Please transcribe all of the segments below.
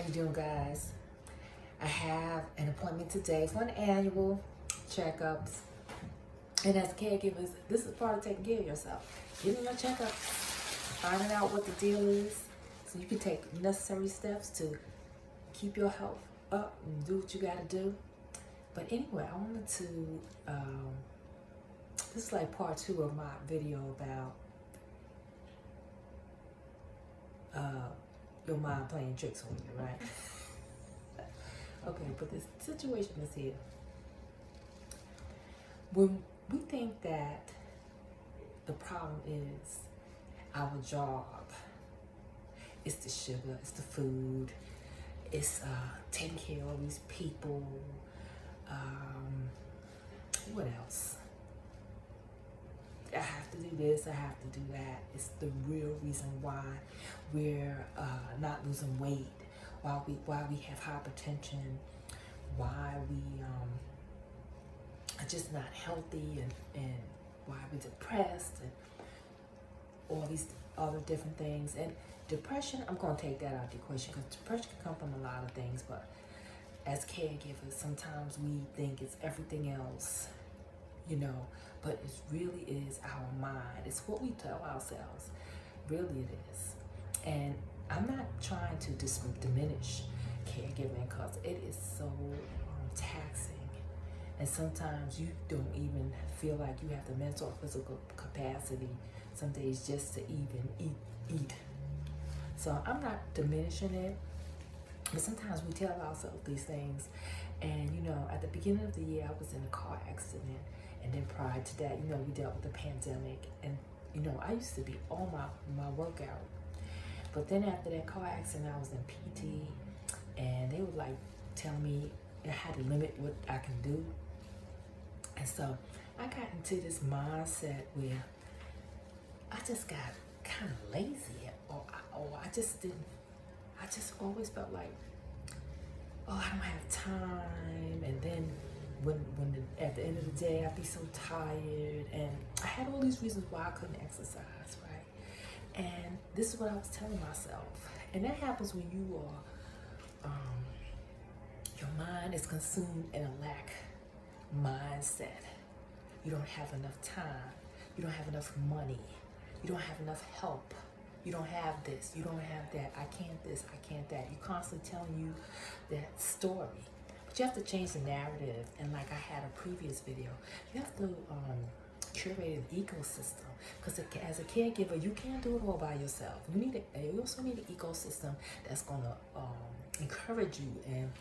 How you doing, guys? I have an appointment today for an annual checkups. And as caregivers, this is part of taking care of yourself. Getting your checkups, finding out what the deal is, so you can take necessary steps to keep your health up and do what you gotta do. But anyway, I wanted to, this is like part 2 of my video about your mind playing tricks on you, right? Okay, but this situation is here. When we think that the problem is our job, it's the sugar, it's the food, it's taking care of all these people, what else? I have to do this, I have to do that. It's the real reason why we're not losing weight, why we have hypertension, why we are just not healthy, and why we're depressed, and all these other different things. And depression, I'm going to take that out of the equation, because depression can come from a lot of things, but as caregivers, sometimes we think it's everything else, you know, but it really is our mind. It's what we tell ourselves. Really it is. And I'm not trying to diminish caregiving, because it is so taxing. And sometimes you don't even feel like you have the mental or physical capacity some days just to even eat. So I'm not diminishing it, but sometimes we tell ourselves these things. And you know, at the beginning of the year, I was in a car accident. And then prior to that, you know, we dealt with the pandemic. And you know, I used to be on my workout. But then after that car accident, I was in PT. And they were like telling me I had to limit what I can do. And so I got into this mindset where I just got kind of lazy, or I just always felt like, oh, I don't have time. And then at the end of the day, I'd be so tired, and I had all these reasons why I couldn't exercise, right? And this is what I was telling myself. And that happens when you are, your mind is consumed in a lack mindset. You don't have enough time. You don't have enough money. You don't have enough help. You don't have this. You don't have that. I can't this. I can't that. You're constantly telling you that story. But you have to change the narrative. And like I had a previous video, you have to curate an ecosystem. Because as a caregiver, you can't do it all by yourself. You also need an ecosystem that's going to encourage you and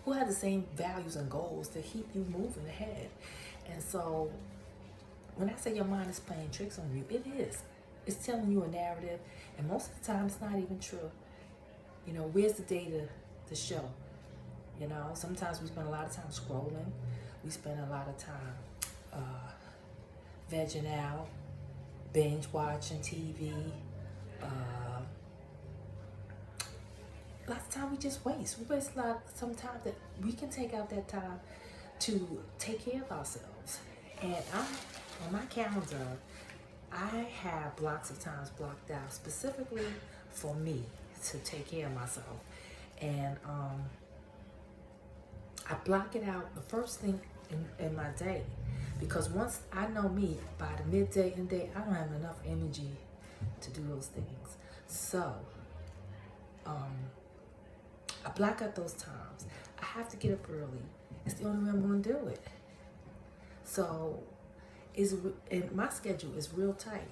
who have the same values and goals to keep you moving ahead. And so when I say your mind is playing tricks on you, it is. It's telling you a narrative, and most of the time it's not even true. You know, where's the data to show? You know, sometimes we spend a lot of time scrolling. We spend a lot of time vegging out, binge watching TV. Lots of time we just waste. We waste some time that we can take out that time to take care of ourselves. And on my calendar, I have blocks of times blocked out specifically for me to take care of myself. And I block it out the first thing in my day, because once I know me, by the midday and day, I don't have enough energy to do those things. So I block out those times. I have to get up early. It's the only way I'm going to do it. So and my schedule is real tight.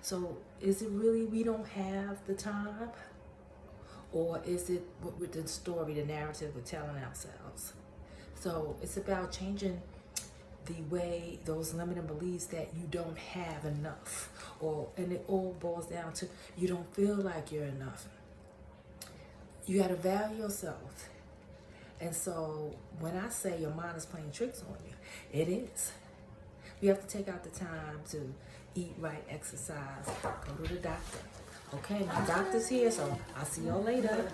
So is it really we don't have the time? Or is it with the story, the narrative we're telling ourselves? So it's about changing the way those limiting beliefs that you don't have enough, and it all boils down to you don't feel like you're enough. You got to value yourself. And so when I say your mind is playing tricks on you, it is. We have to take out the time to eat right, exercise, go to the doctor. Okay, my doctor's here, so I'll see y'all later.